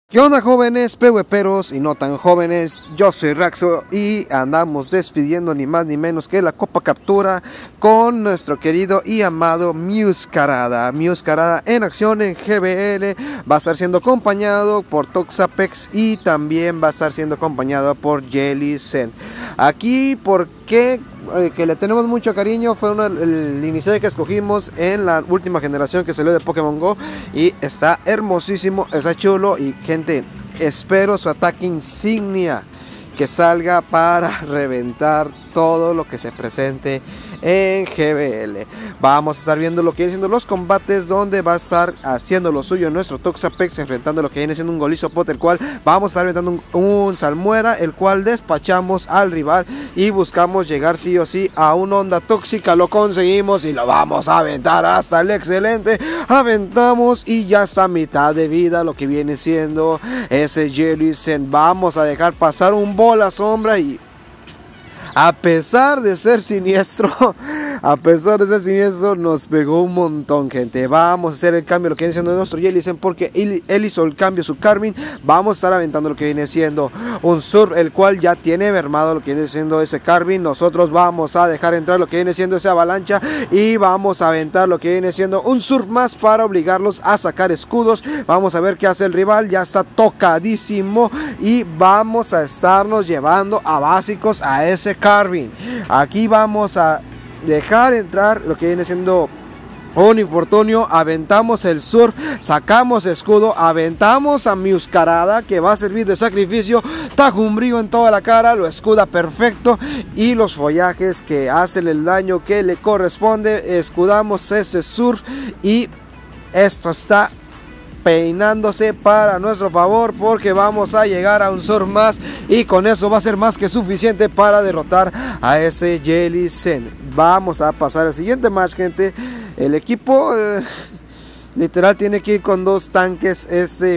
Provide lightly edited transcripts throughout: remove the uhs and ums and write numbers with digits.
¿Qué onda, jóvenes, PvPeros y no tan jóvenes? Yo soy Raxo y andamos despidiendo ni más ni menos que la Copa Captura con nuestro querido y amado Muscarada. Muscarada en acción en GBL, va a estar siendo acompañado por Toxapex y también va a estar siendo acompañado por Jellicent. Aquí, ¿por qué? Que le tenemos mucho cariño, fue el inicial que escogimos en la última generación que salió de Pokémon Go y está hermosísimo, está chulo. Y gente, espero su ataque insignia que salga para reventar todo lo que se presente en GBL. Vamos a estar viendo lo que vienen siendo los combates, donde va a estar haciendo lo suyo nuestro Toxapex, enfrentando lo que viene siendo un Golisopod, el cual vamos a estar enfrentando un Salmuera, el cual despachamos al rival y buscamos llegar sí o sí a una onda tóxica. Lo conseguimos y lo vamos a aventar hasta el excelente. Aventamos y ya está a mitad de vida lo que viene siendo ese Jellicent. Vamos a dejar pasar un bola sombra y a pesar de ser siniestro, nos pegó un montón, gente. Vamos a hacer el cambio, lo que viene siendo nuestro Jellicent, porque él hizo el cambio, su Carmine. Vamos a estar aventando lo que viene siendo un Surf, el cual ya tiene mermado lo que viene siendo ese Carmine. Nosotros vamos a dejar entrar lo que viene siendo esa avalancha y vamos a aventar lo que viene siendo un Surf más para obligarlos a sacar escudos. Vamos a ver qué hace el rival, ya está tocadísimo y vamos a estarnos llevando a básicos a ese Carmine. Aquí vamos a dejar entrar lo que viene siendo un infortunio, aventamos el Surf, sacamos escudo, aventamos a Muscarada, que va a servir de sacrificio. Tajumbrío en toda la cara, lo escuda perfecto, y los follajes que hacen el daño que le corresponde. Escudamos ese Surf y esto está peinándose para nuestro favor, porque vamos a llegar a un Surf más y con eso va a ser más que suficiente para derrotar a ese Jellicent. Vamos a pasar al siguiente match, gente. El equipo literal tiene que ir con dos tanques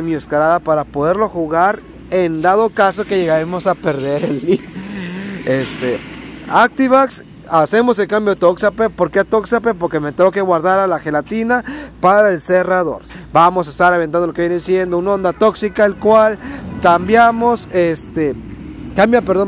Muscarada para poderlo jugar en dado caso que llegaremos a perder el lead. Activax. Hacemos el cambio de Toxapex. ¿Por qué Toxapex? Porque me tengo que guardar a la gelatina para el cerrador. Vamos a estar aventando lo que viene siendo una onda tóxica, el cual cambiamos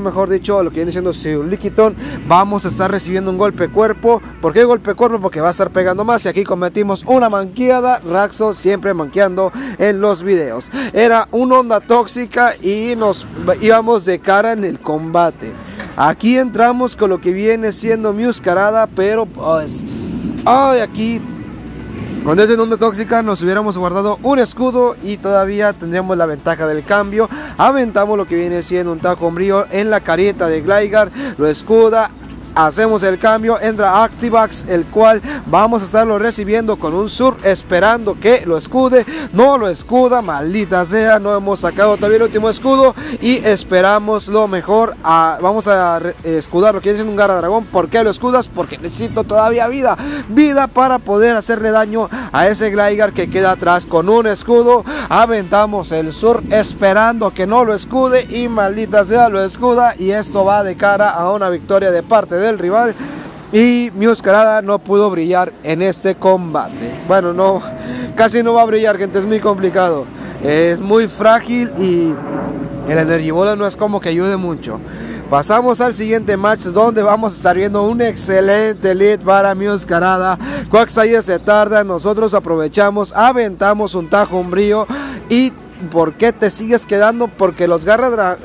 mejor dicho, lo que viene siendo su Lickitung. Vamos a estar recibiendo un golpe cuerpo. ¿Por qué golpe cuerpo? Porque va a estar pegando más. Y aquí cometimos una manqueada. Raxo siempre manqueando en los videos. Era una onda tóxica y nos íbamos de cara en el combate. Aquí entramos con lo que viene siendo Muscarada, pero pues aquí con esa onda tóxica nos hubiéramos guardado un escudo y todavía tendríamos la ventaja del cambio. Aventamos lo que viene siendo un Tajumbrío en la careta de Gligar, lo escuda. Hacemos el cambio, entra Activax, el cual vamos a estarlo recibiendo con un Surf, esperando que lo escude. No lo escuda, maldita sea, no hemos sacado todavía el último escudo y esperamos lo mejor. Vamos a escudar lo que es un Garra Dragón. ¿Por qué lo escudas? Porque necesito todavía vida para poder hacerle daño a ese Gligar que queda atrás con un escudo. Aventamos el Surf esperando que no lo escude y maldita sea, lo escuda, y esto va de cara a una victoria de parte del rival. Y Muscarada no pudo brillar en este combate. Bueno, no, casi no va a brillar, gente, es muy complicado, es muy frágil y el Energibola no es como que ayude mucho. Pasamos al siguiente match, donde vamos a estar viendo un excelente lead para Muscarada. Quagsire se tarda, nosotros aprovechamos, aventamos un Tajumbrío. Y ¿por qué te sigues quedando? Porque los garra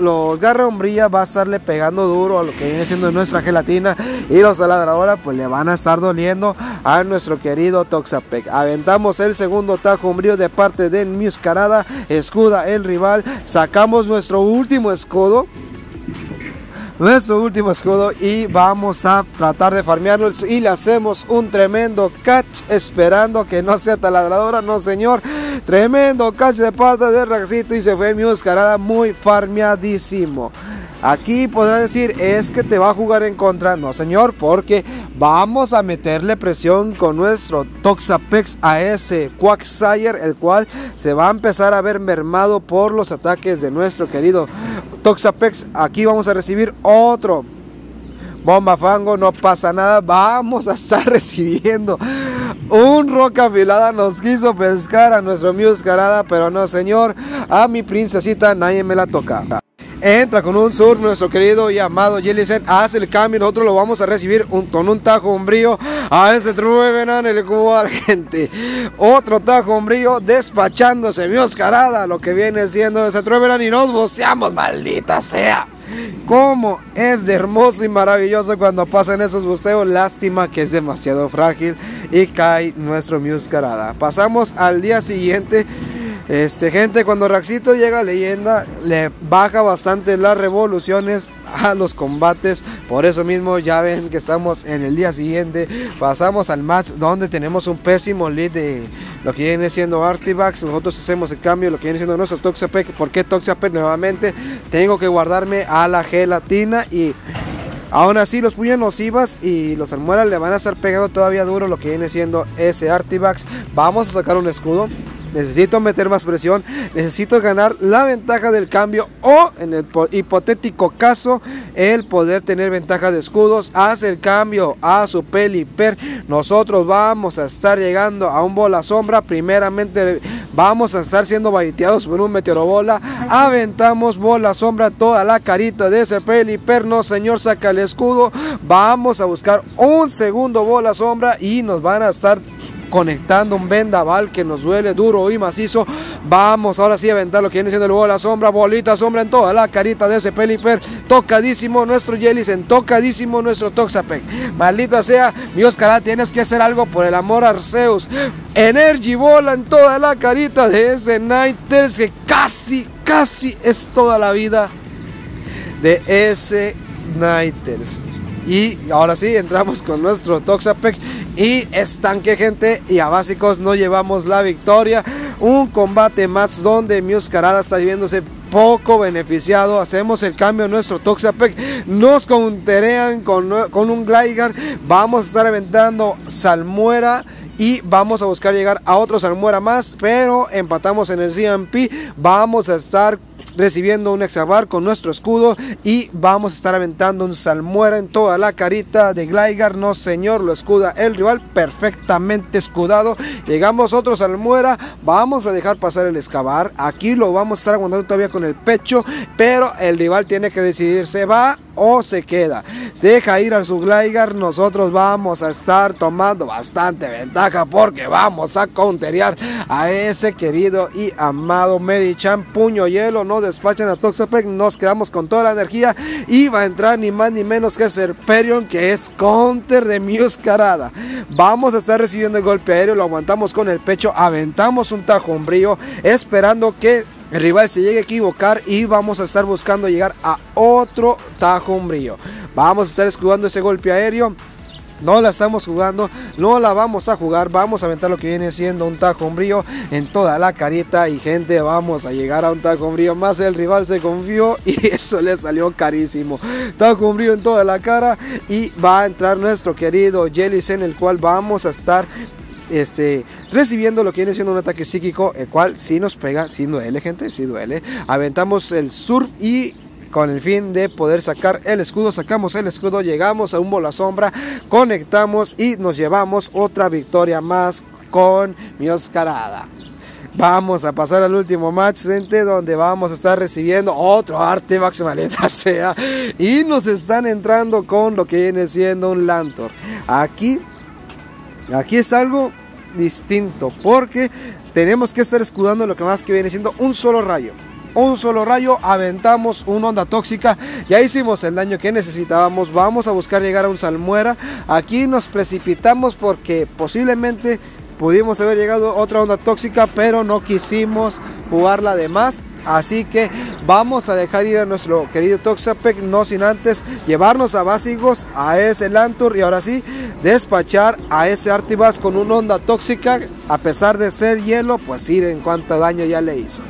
umbrilla va a estarle pegando duro a lo que viene siendo nuestra gelatina, y los taladradora pues le van a estar doliendo a nuestro querido Toxapex. Aventamos el segundo Tajumbrío de parte de Muscarada, escuda el rival, sacamos nuestro último escudo y vamos a tratar de farmearlo y le hacemos un tremendo catch, esperando que no sea taladradora. No, señor, tremendo catch de parte de Raxito y se fue Muscarada muy farmeadísimo. Aquí podrá decir, es que te va a jugar en contra. No, señor, porque vamos a meterle presión con nuestro Toxapex a ese Quagsire, el cual se va a empezar a ver mermado por los ataques de nuestro querido Toxapex. Aquí vamos a recibir otro Bomba Fango, no pasa nada. Vamos a estar recibiendo Un roca afilada nos quiso pescar a nuestro Muscarada, pero no señor, a mi princesita nadie me la toca. Entra con un sur nuestro querido y amado Jellicent, hace el cambio, nosotros lo vamos a recibir con un tajo umbrío a ese Trevenant, el cual, gente, otro tajo umbrío despachándose Muscarada, lo que viene siendo ese Trevenant, y nos boceamos, maldita sea. Como es de hermoso y maravilloso cuando pasan esos buceos. Lástima que es demasiado frágil y cae nuestro Muscarada. Pasamos al día siguiente. Gente, cuando Raxito llega a leyenda, le baja bastante las revoluciones a los combates. Por eso mismo ya ven que estamos en el día siguiente. Pasamos al match donde tenemos un pésimo lead de lo que viene siendo Artivax. Nosotros hacemos el cambio, lo que viene siendo nuestro Toxapex. ¿Por qué Toxapex? Nuevamente tengo que guardarme a la gelatina, y aún así los puños nocivas y los almueras le van a estar pegando todavía duro lo que viene siendo ese Artivax. Vamos a sacar un escudo. Necesito meter más presión, necesito ganar la ventaja del cambio, o en el hipotético caso el poder tener ventaja de escudos. Hace el cambio a su Pelipper. Nosotros vamos a estar llegando a un bola sombra. Primeramente vamos a estar siendo baiteados por un meteoro bola. Aventamos bola sombra toda la carita de ese Pelipper. No señor, saca el escudo. Vamos a buscar un segundo bola sombra y nos van a estar conectando un vendaval que nos duele duro y macizo. Vamos ahora sí a aventar lo que viene siendo el bola sombra, bolita sombra en toda la carita de ese Pelipper. Tocadísimo nuestro Jellicent, tocadísimo nuestro Toxapex. Maldita sea, Muscarada, tienes que hacer algo por el amor a Arceus. Energy bola en toda la carita de ese Ninetales, que casi es toda la vida de ese Ninetales. Y ahora sí, entramos con nuestro Toxapex y estanque, gente, y a básicos no llevamos la victoria. Un combate más donde Muscarada está viéndose poco beneficiado. Hacemos el cambio a nuestro Toxapex, nos counterean con un Gligar. Vamos a estar aventando Salmuera y vamos a buscar llegar a otro Salmuera más, pero empatamos en el CMP. Vamos a estar recibiendo un Exabar con nuestro escudo y vamos a estar aventando un Salmuera en toda la carita de Gligar. No señor, lo escuda el rival, perfectamente escudado. Llegamos otro Salmuera, vamos a dejar pasar el Excavar. Aquí lo vamos a estar aguantando todavía con el pecho, pero el rival tiene que decidir, se va o se queda. Se deja ir a su Gligar. Nosotros vamos a estar tomando bastante ventaja porque vamos a counterear a ese querido y amado Medicham. Puño hielo, no despachan a Toxapex, nos quedamos con toda la energía y va a entrar ni más ni menos que Serperion, que es counter de Muscarada. Vamos a estar recibiendo el golpe aéreo, lo aguantamos con el pecho, aventamos un tajo umbrío esperando que el rival se llegue a equivocar y vamos a estar buscando llegar a otro tajo umbrío. Vamos a estar escudando ese golpe aéreo. No la estamos jugando, no la vamos a jugar. Vamos a aventar lo que viene siendo un tajo umbrío en toda la carita. Y gente, vamos a llegar a un tajo umbrío más. El rival se confió y eso le salió carísimo. Tajo umbrío en toda la cara. Y va a entrar nuestro querido Jellicent, el cual vamos a estar recibiendo lo que viene siendo un ataque psíquico, el cual sí nos pega, sí duele, gente, sí duele. Aventamos el Surf y con el fin de poder sacar el escudo, sacamos el escudo, llegamos a un bola sombra, conectamos y nos llevamos otra victoria más con Muscarada. Vamos a pasar al último match, gente, donde vamos a estar recibiendo otro Artivax, maldita sea, y nos están entrando con lo que viene siendo un Lantor. Aquí es algo distinto porque tenemos que estar escudando lo que más que viene siendo un solo rayo. Un solo rayo, aventamos una onda tóxica, ya hicimos el daño que necesitábamos. Vamos a buscar llegar a un Salmuera. Aquí nos precipitamos porque posiblemente pudimos haber llegado a otra onda tóxica, pero no quisimos jugarla de más. Así que vamos a dejar ir a nuestro querido Toxapex, no sin antes llevarnos a básicos a ese Lantur y ahora sí despachar a ese Artivax con una onda tóxica. A pesar de ser hielo, pues miren cuánto daño ya le hizo.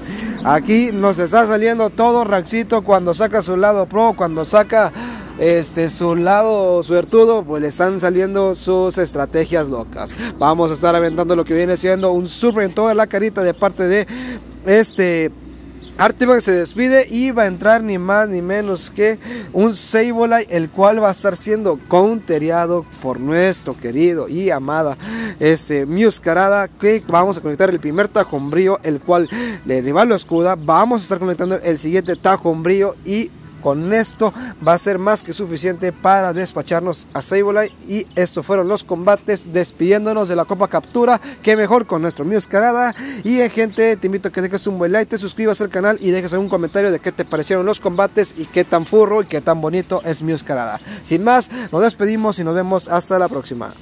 Aquí nos está saliendo todo Raxito cuando saca su lado pro, cuando saca su lado suertudo, pues le están saliendo sus estrategias locas. Vamos a estar aventando lo que viene siendo un super en toda la carita de parte de Artifact se despide y va a entrar ni más ni menos que un Sableye, el cual va a estar siendo countereado por nuestro querido y amada Meowscarada, que vamos a conectar el primer Tajo Umbrío, el cual le rival lo escuda. Vamos a estar conectando el siguiente Tajo Umbrío y con esto va a ser más que suficiente para despacharnos a Sableye. Y estos fueron los combates, despidiéndonos de la Copa Captura, que mejor con nuestro Meowscarada. Y gente, te invito a que dejes un buen like, te suscribas al canal y dejes un comentario de qué te parecieron los combates y qué tan furro y qué tan bonito es Meowscarada. Sin más, nos despedimos y nos vemos hasta la próxima.